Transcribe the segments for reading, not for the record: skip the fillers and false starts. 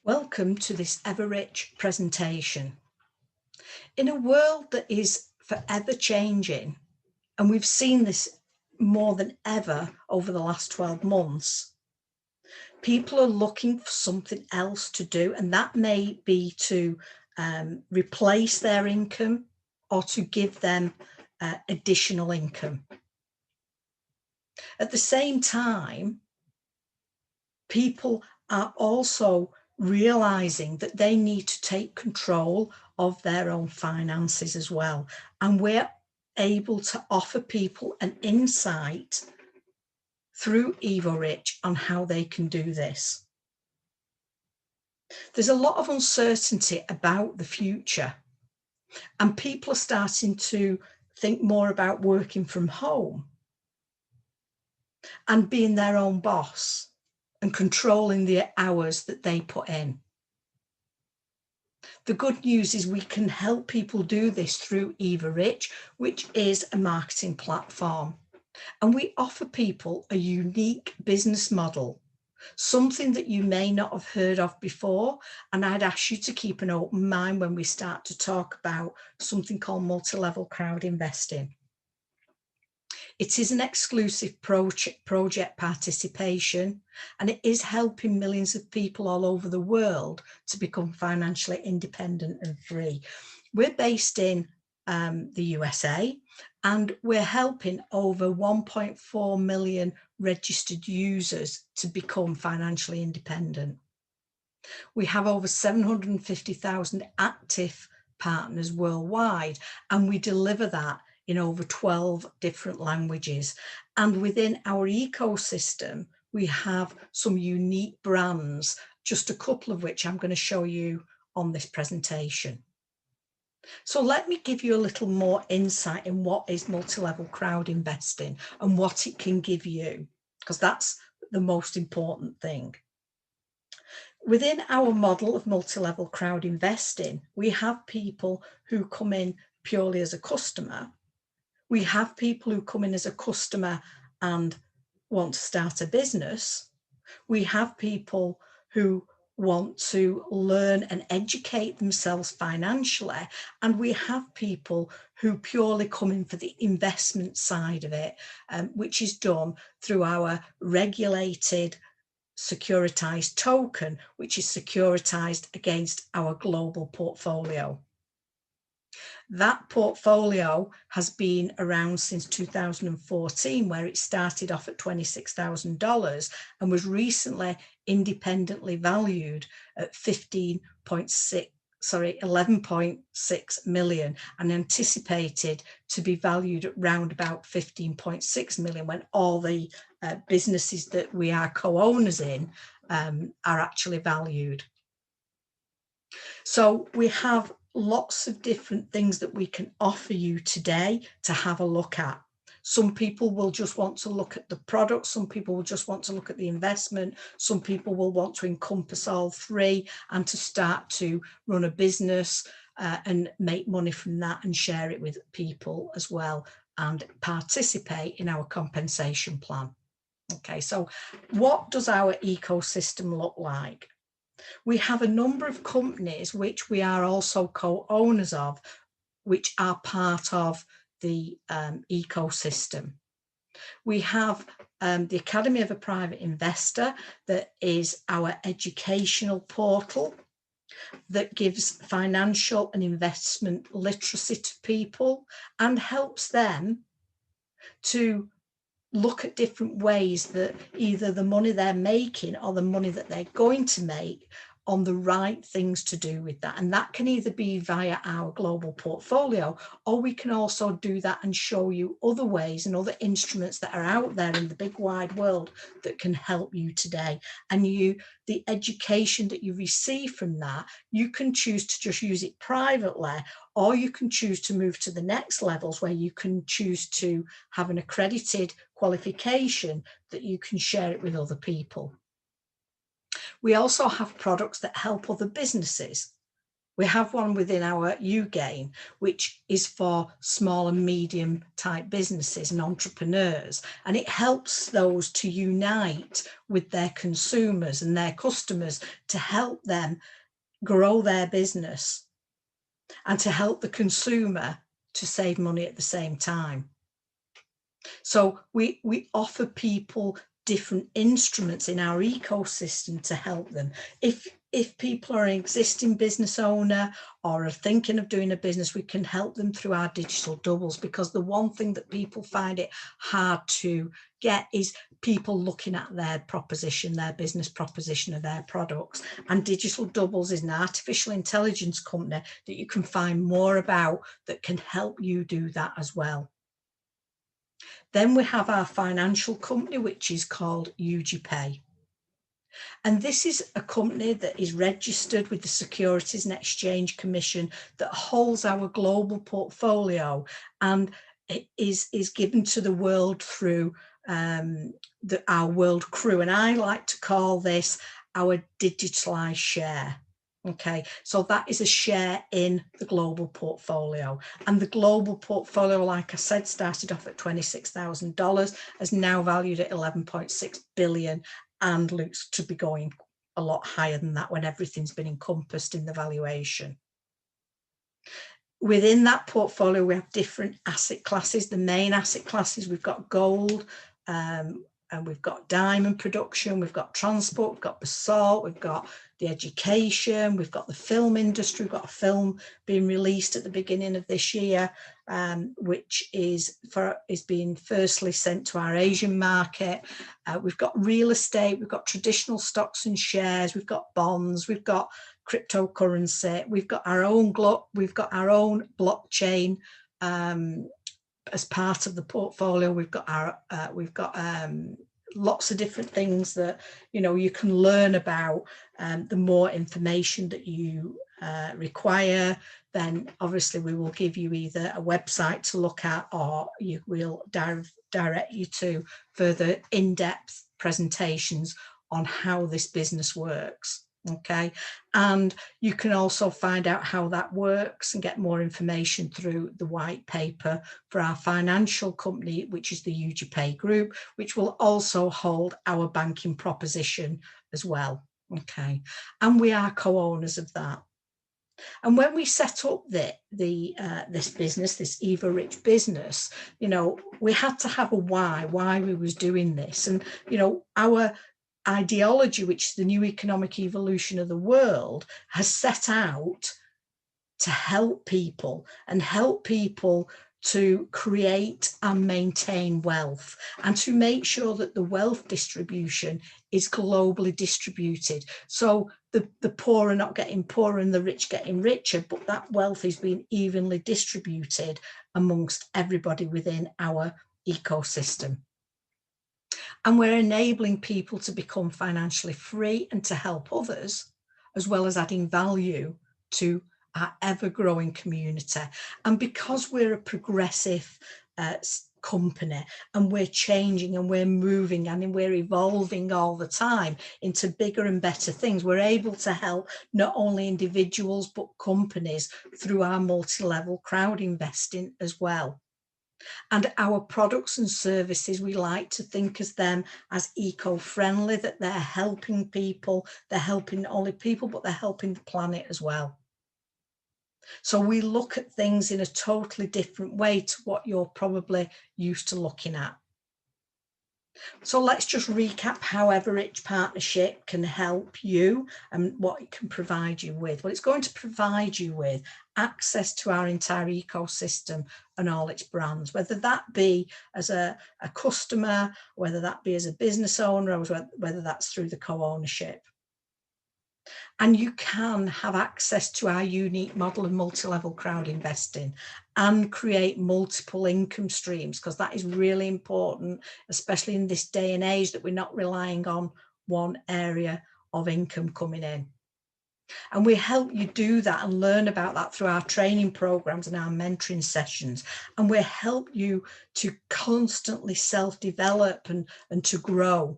Welcome to this ever-rich presentation. In a world that is forever changing, and we've seen this more than ever over the last 12 months, people are looking for something else to do, and that may be to replace their income or to give them additional income. At the same time, people are also realizing that they need to take control of their own finances as well. And we're able to offer people an insight through EvoRich on how they can do this. There's a lot of uncertainty about the future, and people are starting to think more about working from home and being their own boss and controlling the hours that they put in. The good news is we can help people do this through EvoRich, which is a marketing platform. And we offer people a unique business model, something that you may not have heard of before. And I'd ask you to keep an open mind when we start to talk about something called multi-level crowd investing. It is an exclusive project participation, and it is helping millions of people all over the world to become financially independent and free. We're based in the USA, and we're helping over 1.4 million registered users to become financially independent. We have over 750,000 active partners worldwide, and we deliver that in over 12 different languages. And within our ecosystem, we have some unique brands, just a couple of which I'm going to show you on this presentation. So let me give you a little more insight in what is multi-level crowd investing and what it can give you, because that's the most important thing. Within our model of multi-level crowd investing, we have people who come in purely as a customer. We have people who come in as a customer and want to start a business. We have people who want to learn and educate themselves financially. And we have people who purely come in for the investment side of it, which is done through our regulated securitized token, which is securitized against our global portfolio. That portfolio has been around since 2014, where it started off at $26,000 and was recently independently valued at 11.6 million, and anticipated to be valued at round about 15.6 million when all the businesses that we are co-owners in are actually valued. So we have lots of different things that we can offer you today to have a look at. Some people will just want to look at the product. Some people will just want to look at the investment. Some people will want to encompass all three and to start to run a business and make money from that and share it with people as well and participate in our compensation plan. Okay, so what does our ecosystem look like? We have a number of companies which we are also co-owners of, which are part of the ecosystem. We have the Academy of a Private Investor, that is our educational portal that gives financial and investment literacy to people and helps them to look at different ways that either the money they're making or the money that they're going to make on the right things to do with that. And that can either be via our global portfolio, or we can also do that and show you other ways and other instruments that are out there in the big wide world that can help you today. And the education that you receive from that, you can choose to just use it privately, or you can choose to move to the next levels where you can choose to have an accredited qualification that you can share it with other people. We also have products that help other businesses. We have one within our UGAIN, which is for small and medium type businesses and entrepreneurs, and it helps those to unite with their consumers and their customers to help them grow their business and to help the consumer to save money at the same time. So we offer people different instruments in our ecosystem to help them. If people are an existing business owner or are thinking of doing a business, we can help them through our digital doubles, because the one thing that people find it hard to get is people looking at their proposition, their business proposition of their products. And Digital Doubles is an artificial intelligence company that you can find more about that can help you do that as well. Then we have our financial company, which is called UGPay. And this is a company that is registered with the Securities and Exchange Commission that holds our global portfolio, and it is given to the world through our world crew. And I like to call this our digitalized share. Okay, so that is a share in the global portfolio. And the global portfolio, like I said, started off at $26,000, is now valued at 11.6 billion, and looks to be going a lot higher than that when everything's been encompassed in the valuation. Within that portfolio, we have different asset classes. The main asset classes, we've got gold, and we've got diamond production, we've got transport, we've got basalt, we've got the education, we've got the film industry, we've got a film being released at the beginning of this year, which is being firstly sent to our Asian market. We've got real estate, we've got traditional stocks and shares, we've got bonds, we've got cryptocurrency, we've got our own blockchain as part of the portfolio. We've got lots of different things that you can learn about. The more information that you require, then obviously we will give you either a website to look at, or we'll direct you to further in-depth presentations on how this business works. Okay, and you can also find out how that works and get more information through the white paper for our financial company, which is the UGPay Group, which will also hold our banking proposition as well. Okay, and we are co-owners of that. And when we set up this business, this EvaRich business, we had to have a why we was doing this. And our ideology, which is the new economic evolution of the world, has set out to help people and help people to create and maintain wealth, and to make sure that the wealth distribution is globally distributed. So the poor are not getting poorer and the rich getting richer, but that wealth is being evenly distributed amongst everybody within our ecosystem. And we're enabling people to become financially free and to help others, as well as adding value to our ever-growing community. And because we're a progressive company, and we're changing and we're moving and we're evolving all the time into bigger and better things, we're able to help not only individuals but companies through our multi-level crowd investing as well. And our products and services, we like to think of them as eco-friendly, that they're helping people, they're helping not only people, but they're helping the planet as well. So we look at things in a totally different way to what you're probably used to looking at. So let's just recap how EvaRich Partnership can help you and what it can provide you with. Well, it's going to provide you with access to our entire ecosystem and all its brands, whether that be as a customer, whether that be as a business owner, or whether that's through the co-ownership. And you can have access to our unique model of multi-level crowd investing and create multiple income streams, because that is really important, especially in this day and age, that we're not relying on one area of income coming in. And we help you do that and learn about that through our training programs and our mentoring sessions. And we help you to constantly self-develop and to grow.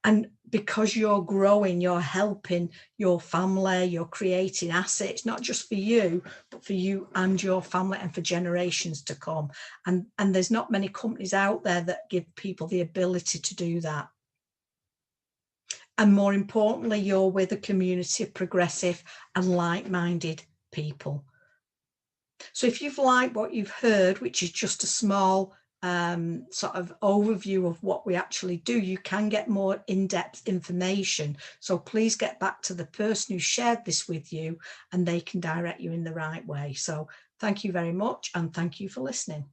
And because you're growing, you're helping your family, you're creating assets, not just for you, but for you and your family and for generations to come. And there's not many companies out there that give people the ability to do that. And more importantly, you're with a community of progressive and like-minded people. So if you've liked what you've heard, which is just a small sort of overview of what we actually do, you can get more in-depth information. So please get back to the person who shared this with you and they can direct you in the right way. So thank you very much and thank you for listening.